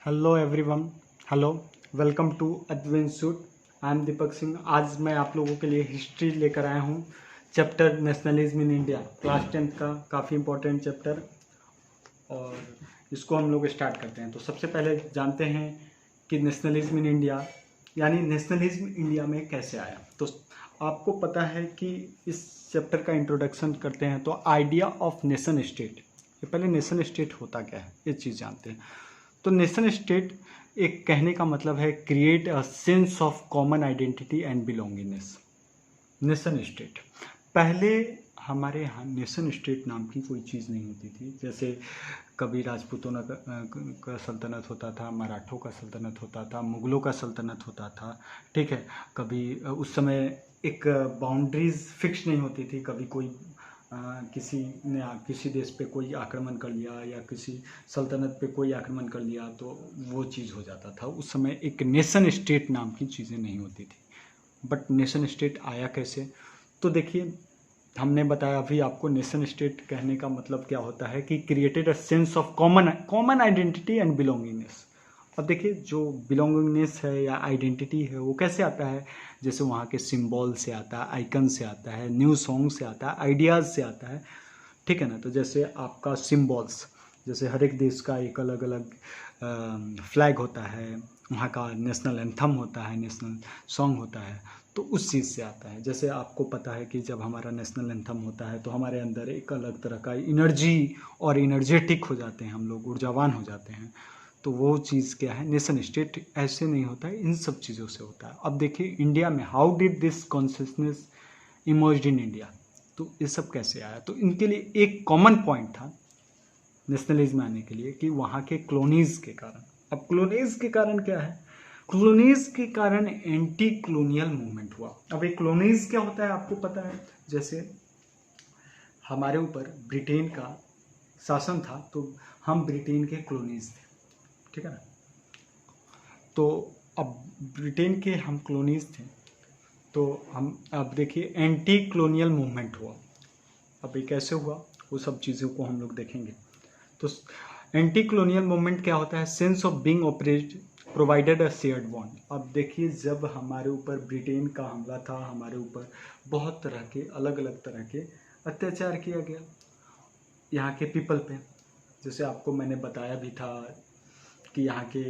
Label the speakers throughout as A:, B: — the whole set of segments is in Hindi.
A: Hello everyone. Hello, welcome to adventure. I am Deepak Singh. आज मैं आप लोगों के लिए हिस्ट्री लेकर आया हूँ। Chapter nationalism in India, class 10th का काफ़ी इम्पोर्टेंट चैप्टर, और इसको हम लोग स्टार्ट करते हैं। तो सबसे पहले जानते हैं कि नेशनलिज्म इन इंडिया यानी नेशनलिज्म इंडिया में कैसे आया। तो आपको पता है कि इस चैप्टर का इंट्रोडक्शन करते हैं तो आइडिया ऑफ नेशन स्टेट। ये पहले नेशन स्टेट होता क्या है ये चीज़ जानते हैं। तो नेशन स्टेट एक कहने का मतलब है create a sense of common identity and belongingness. Nation state पहले हमारे यहाँ नेशन स्टेट नाम की कोई चीज़ नहीं होती थी। जैसे कभी राजपूतों का सल्तनत होता था, मराठों का सल्तनत होता था, मुगलों का सल्तनत होता था, ठीक है। कभी उस समय एक बाउंड्रीज फिक्स नहीं होती थी। कभी कोई किसी ने किसी देश पे कोई आक्रमण कर लिया या किसी सल्तनत पे कोई आक्रमण कर लिया तो वो चीज़ हो जाता था। उस समय एक नेशन स्टेट नाम की चीज़ें नहीं होती थी। बट नेशन स्टेट आया कैसे? तो देखिए, हमने बताया अभी आपको नेशन स्टेट कहने का मतलब क्या होता है कि created a sense of common identity and belongingness. अब देखिए, जो बिलोंगिंगनेस है या आइडेंटिटी है वो कैसे आता है? जैसे वहाँ के सिंबल से आता है, आइकन से आता है, न्यू सॉन्ग से आता है, आइडियाज़ से आता है, ठीक है ना। तो जैसे आपका सिंबल्स, जैसे हर एक देश का एक अलग अलग फ्लैग होता है, वहाँ का नेशनल एंथम होता है, नेशनल सॉन्ग होता है, तो उस चीज़ से आता है। जैसे आपको पता है कि जब हमारा नेशनल एंथम होता है तो हमारे अंदर एक अलग तरह का एनर्जी और एनर्जेटिक हो जाते हैं, हम लोग ऊर्जावान हो जाते हैं। तो वो चीज़ क्या है? नेशन स्टेट ऐसे नहीं होता है, इन सब चीज़ों से होता है। अब देखिए इंडिया में how did this consciousness emerged in India. तो ये सब कैसे आया? तो इनके लिए एक कॉमन पॉइंट था नेशनलिज्म आने के लिए कि वहाँ के कॉलोनीज के कारण। अब कॉलोनीज के कारण क्या है? कॉलोनीज के कारण एंटी कॉलोनियल मूवमेंट हुआ। अब एक कॉलोनीज क्या होता है आपको पता है? जैसे हमारे ऊपर ब्रिटेन का शासन था तो हम ब्रिटेन के कॉलोनीज थे, ठीक है ना। तो अब ब्रिटेन के हम कॉलोनीज थे तो हम अब देखिए एंटी कॉलोनियल मूवमेंट हुआ। अब ये कैसे हुआ वो सब चीज़ों को हम लोग देखेंगे। तो एंटी कॉलोनियल मूवमेंट क्या होता है? Sense of being operate provided a shared bond. अब देखिए, जब हमारे ऊपर ब्रिटेन का हमला था, हमारे ऊपर बहुत तरह के अलग अलग तरह के अत्याचार किया गया यहाँ के पीपल पे। जैसे आपको मैंने बताया भी था कि यहाँ के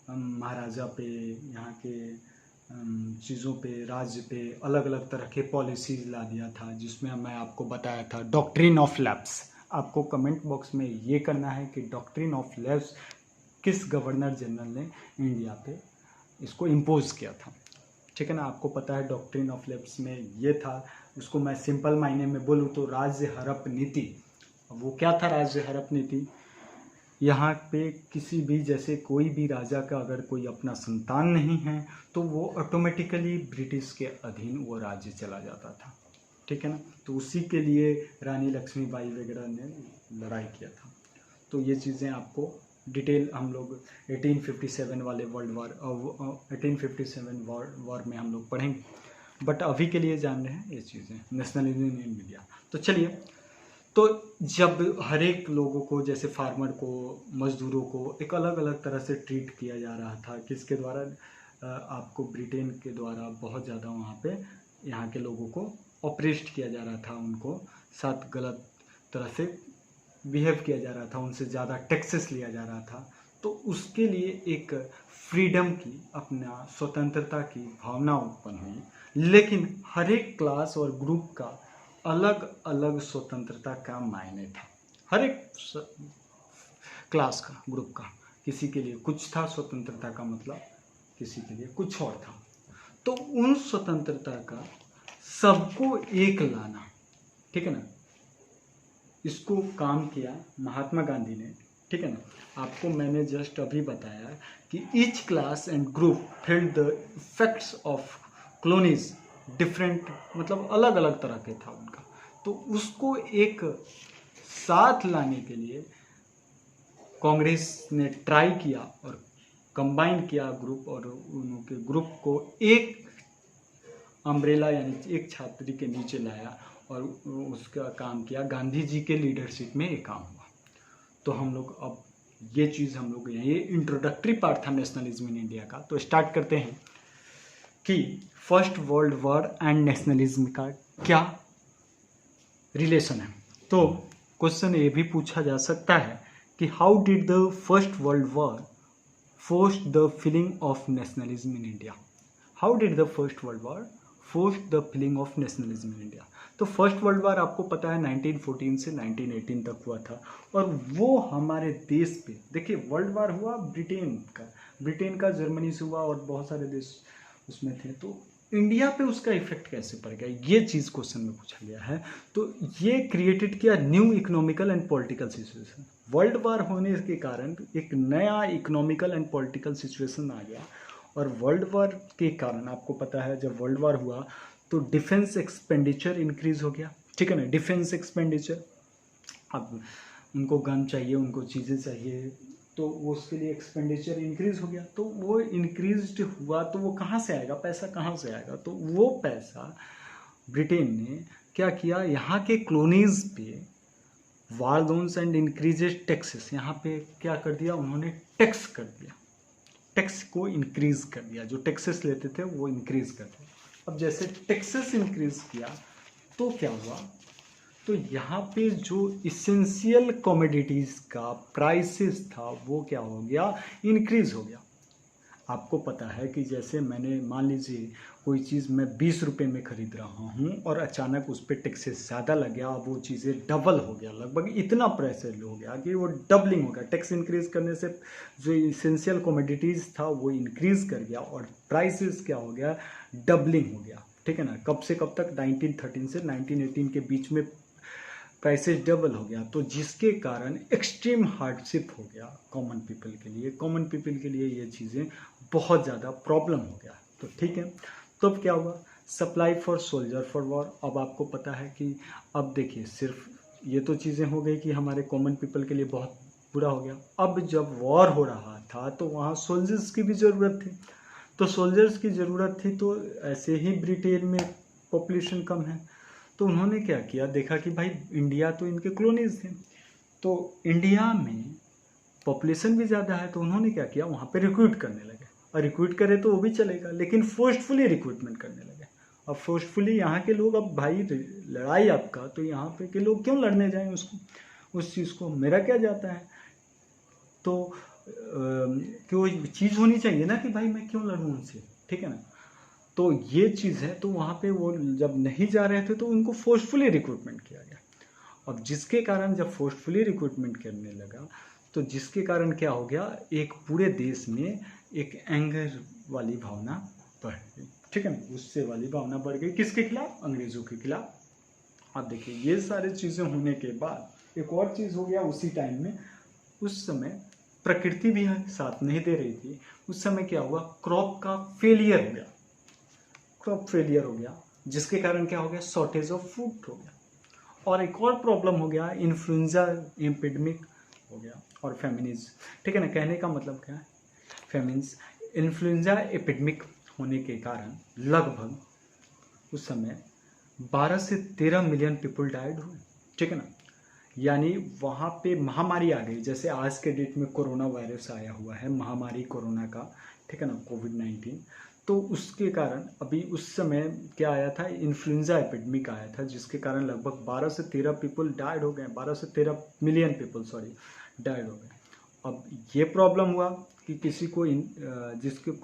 A: महाराजा पे, यहाँ के चीज़ों पे, राज्य पे अलग अलग तरह के पॉलिसीज ला दिया था, जिसमें मैं आपको बताया था डॉक्ट्रिन ऑफ लैप्स। आपको कमेंट बॉक्स में ये करना है कि डॉक्ट्रिन ऑफ लैप्स किस गवर्नर जनरल ने इंडिया पे इसको इम्पोज किया था, ठीक है ना। आपको पता है डॉक्ट्रिन ऑफ लैप्स में ये था, उसको मैं सिंपल मायने में बोलूँ तो राज्य हड़प नीति। वो क्या था राज्य हड़प नीति? यहाँ पे किसी भी, जैसे कोई भी राजा का अगर कोई अपना संतान नहीं है तो वो ऑटोमेटिकली ब्रिटिश के अधीन वो राज्य चला जाता था, ठीक है ना। तो उसी के लिए रानी लक्ष्मीबाई वगैरह ने लड़ाई किया था। तो ये चीज़ें आपको डिटेल हम लोग 1857 वाले वर्ल्ड वॉर 1857 वॉर में हम लोग पढ़ेंगे। बट अभी के लिए जान रहे हैं ये चीज़ें नेशनलिज्म इन इंडिया। तो चलिए, तो जब हर एक लोगों को, जैसे फार्मर को, मजदूरों को एक अलग अलग तरह से ट्रीट किया जा रहा था, किसके द्वारा? आपको ब्रिटेन के द्वारा बहुत ज़्यादा वहाँ पे यहाँ के लोगों को ऑपरेस्ट किया जा रहा था, उनको साथ गलत तरह से बिहेव किया जा रहा था, उनसे ज़्यादा टैक्सेस लिया जा रहा था। तो उसके लिए एक फ्रीडम की, अपना स्वतंत्रता की भावना उत्पन्न हुई। लेकिन हर एक क्लास और ग्रुप का अलग अलग स्वतंत्रता का मायने था। हर एक क्लास का, ग्रुप का, किसी के लिए कुछ था स्वतंत्रता का मतलब, किसी के लिए कुछ और था। तो उन स्वतंत्रता का सबको एक लाना, ठीक है ना, इसको काम किया महात्मा गांधी ने, ठीक है ना। आपको मैंने जस्ट अभी बताया कि each class and group felt the effects of colonies different, मतलब अलग अलग तरह के था उनका। तो उसको एक साथ लाने के लिए कांग्रेस ने ट्राई किया और कंबाइन किया ग्रुप, और उनके ग्रुप को एक अम्ब्रेला यानी एक छात्री के नीचे लाया और उसका काम किया। गांधी जी के लीडरशिप में ये काम हुआ। तो हम लोग अब ये चीज़ हम लोग ये इंट्रोडक्टरी पार्ट था नेशनलिज्म इन इंडिया का। तो स्टार्ट करते हैं कि first world war and nationalism का क्या रिलेशन है। तो क्वेश्चन ये भी पूछा जा सकता है कि how did the first world war forced the feeling of nationalism in India. How did the first world war forced the feeling of nationalism in India. तो फर्स्ट वर्ल्ड वॉर आपको पता है 1914 से 1918 तक हुआ था, और वो हमारे देश पे, देखिए वर्ल्ड वॉर हुआ ब्रिटेन का जर्मनी से हुआ और बहुत सारे देश उसमें थे। तो इंडिया पे उसका इफेक्ट कैसे पड़ गया, ये चीज़ क्वेश्चन में पूछा गया है। तो ये क्रिएटेड किया new economical and political situation. World war होने के कारण एक नया इकोनॉमिकल एंड पॉलिटिकल सिचुएशन आ गया, और वर्ल्ड वॉर के कारण आपको पता है जब वर्ल्ड वॉर हुआ तो डिफेंस एक्सपेंडिचर इंक्रीज हो गया, ठीक है ना। डिफेंस एक्सपेंडिचर, अब उनको गन चाहिए, उनको चीज़ें चाहिए, तो वो उसके लिए एक्सपेंडिचर इंक्रीज हो गया। तो वो इंक्रीज हुआ तो वो कहाँ से आएगा, पैसा कहाँ से आएगा। तो वो पैसा ब्रिटेन ने क्या किया, यहाँ के कॉलोनीज पे वार लोन्स एंड इंक्रीजेज टैक्सेस, यहाँ पे क्या कर दिया उन्होंने, टैक्स कर दिया, टैक्स को इंक्रीज कर दिया। जो टैक्सेस लेते थे वो इंक्रीज कर दिया। अब जैसे टैक्सेस इंक्रीज किया तो क्या हुआ, तो यहाँ पे जो इसेंशियल कमोडिटीज़ का प्राइसेस था वो क्या हो गया, इंक्रीज हो गया। आपको पता है कि जैसे मैंने मान लीजिए कोई चीज़ मैं 20 रुपये में ख़रीद रहा हूँ और अचानक उस पर टैक्सेस ज़्यादा लग गया, वो चीज़ें डबल हो गया, लगभग इतना प्राइस हो गया कि वो डबलिंग हो गया। टैक्स इंक्रीज करने से जो इसेंशियल कमोडिटीज़ था वो इंक्रीज कर गया और प्राइसेस क्या हो गया, डबलिंग हो गया, ठीक है ना। कब से कब तक, 1913 से 1918 के बीच में प्राइसेस डबल हो गया। तो जिसके कारण एक्सट्रीम हार्डशिप हो गया कॉमन पीपल के लिए। कॉमन पीपल के लिए ये चीज़ें बहुत ज़्यादा प्रॉब्लम हो गया। तो ठीक है, तो अब क्या हुआ, supply for soldier for war. अब आपको पता है कि अब देखिए सिर्फ ये तो चीज़ें हो गई कि हमारे कॉमन पीपल के लिए बहुत बुरा हो गया। अब जब वॉर हो रहा था तो वहाँ सोल्जर्स की भी ज़रूरत थी। तो सोल्जर्स की ज़रूरत थी, तो ऐसे ही ब्रिटेन में पॉपुलेशन कम है, तो उन्होंने क्या किया, देखा कि भाई इंडिया तो इनके कॉलोनीज थे, तो इंडिया में पॉपुलेशन भी ज़्यादा है, तो उन्होंने क्या किया, वहाँ पे रिक्रूट करने लगे। और रिक्रूट करे तो वो भी चलेगा, लेकिन फोर्सफुली रिक्रूटमेंट करने लगे। अब फोर्सफुली यहाँ के लोग, अब भाई लड़ाई आपका, तो यहाँ पे के लोग क्यों लड़ने जाएं उसको, उस चीज़ को, मेरा क्या जाता है। तो क्यों चीज़ होनी चाहिए ना कि भाई मैं क्यों लड़ूँ उनसे, ठीक है ना। तो ये चीज़ है, तो वहाँ पे वो जब नहीं जा रहे थे तो उनको फोर्सफुली रिक्रूटमेंट किया गया। अब जिसके कारण जब फोर्सफुली रिक्रूटमेंट करने लगा तो जिसके कारण क्या हो गया, एक पूरे देश में एक एंगर वाली भावना बढ़ गई, ठीक है ना। उससे वाली भावना बढ़ गई, किसके खिलाफ, अंग्रेज़ों के खिलाफ। अब देखिए ये सारी चीज़ें होने के बाद एक और चीज़ हो गया उसी टाइम में, उस समय प्रकृति भी साथ नहीं दे रही थी। उस समय क्या हुआ, क्रॉप का फेलियर हो गया, क्रॉप फेलियर हो गया, जिसके कारण क्या हो गया, शॉर्टेज ऑफ फूड हो गया। और एक और प्रॉब्लम हो गया, इन्फ्लुएंजा एपिडेमिक हो गया और फेमिनिज, ठीक है ना। कहने का मतलब क्या है, फेमिन्स, इन्फ्लुएंजा एपिडेमिक होने के कारण लगभग उस समय 12 से 13 मिलियन पीपल डाइड हुए, ठीक है ना। यानी वहाँ पे महामारी आ गई, जैसे आज के डेट में कोरोना वायरस आया हुआ है, महामारी कोरोना का, ठीक है ना, कोविड-19। तो उसके कारण अभी उस समय क्या आया था, इन्फ्लुएंजा एपिडेमिक आया था, जिसके कारण लगभग 12 से 13 पीपल डाइड हो गए, 12 से 13 मिलियन पीपल डाइड हो गए। अब ये प्रॉब्लम हुआ कि किसी को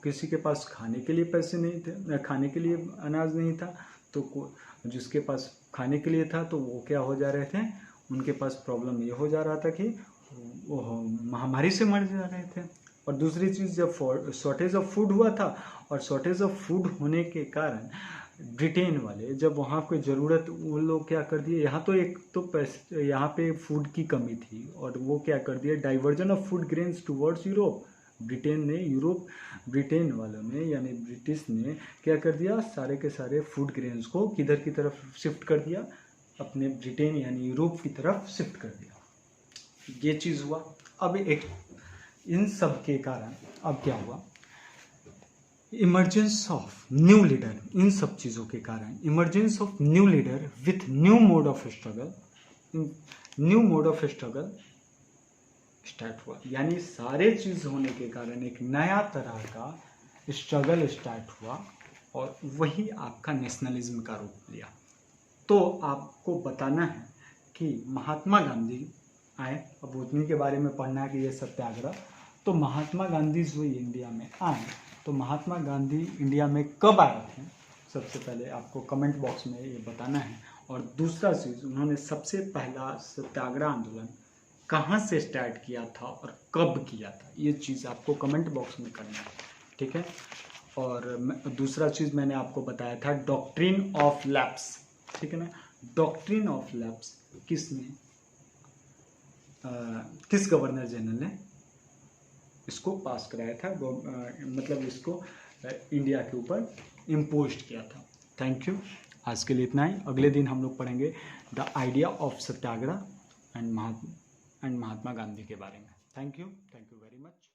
A: किसी के पास खाने के लिए पैसे नहीं थे, खाने के लिए अनाज नहीं था, तो जिसके पास खाने के लिए था तो वो क्या हो जा रहे थे, उनके पास प्रॉब्लम ये हो जा रहा था कि वो महामारी से मर जा रहे थे। और दूसरी चीज़, जब शॉर्टेज ऑफ फूड हुआ था, और शॉर्टेज ऑफ फूड होने के कारण ब्रिटेन वाले जब वहाँ कोई ज़रूरत, वो लोग क्या कर दिए, यहाँ तो एक तो पैसे, यहाँ पे फूड की कमी थी, और वो क्या कर दिया, diversion of food grains towards Europe. Britain वालों ने यानी ब्रिटिश ने क्या कर दिया, सारे के सारे फूड ग्रेन्स को किधर की तरफ शिफ्ट कर दिया, अपने ब्रिटेन यानी यूरोप की तरफ शिफ्ट कर दिया। ये चीज़ हुआ। अब इन सब के कारण अब क्या हुआ, इमर्जेंस ऑफ न्यू लीडर, इन सब चीज़ों के कारण emergence of new leader with new mode of struggle start हुआ, यानी सारे चीज़ होने के कारण एक नया तरह का स्ट्रगल स्टार्ट हुआ और वही आपका नेशनलिज्म का रूप लिया। तो आपको बताना है कि महात्मा गांधी आए, अब उन्हीं के बारे में पढ़ना है कि ये सत्याग्रह। तो महात्मा गांधी जो इंडिया में आए, तो महात्मा गांधी इंडिया में कब आए थे, सबसे पहले आपको कमेंट बॉक्स में ये बताना है। और दूसरा चीज़, उन्होंने सबसे पहला सत्याग्रह आंदोलन कहाँ से स्टार्ट किया था और कब किया था, ये चीज़ आपको कमेंट बॉक्स में करना है, ठीक है। और दूसरा चीज़ मैंने आपको बताया था डॉक्ट्रिन ऑफ लैप्स, ठीक है ना। डॉक्ट्रिन ऑफ लैप्स किस गवर्नर जनरल ने इसको पास कराया था, मतलब इसको इंडिया के ऊपर इम्पोज किया था। थैंक यू, आज के लिए इतना ही। अगले दिन हम लोग पढ़ेंगे the idea of Satyagraha and Mahatma Gandhi के बारे में। Thank you very much.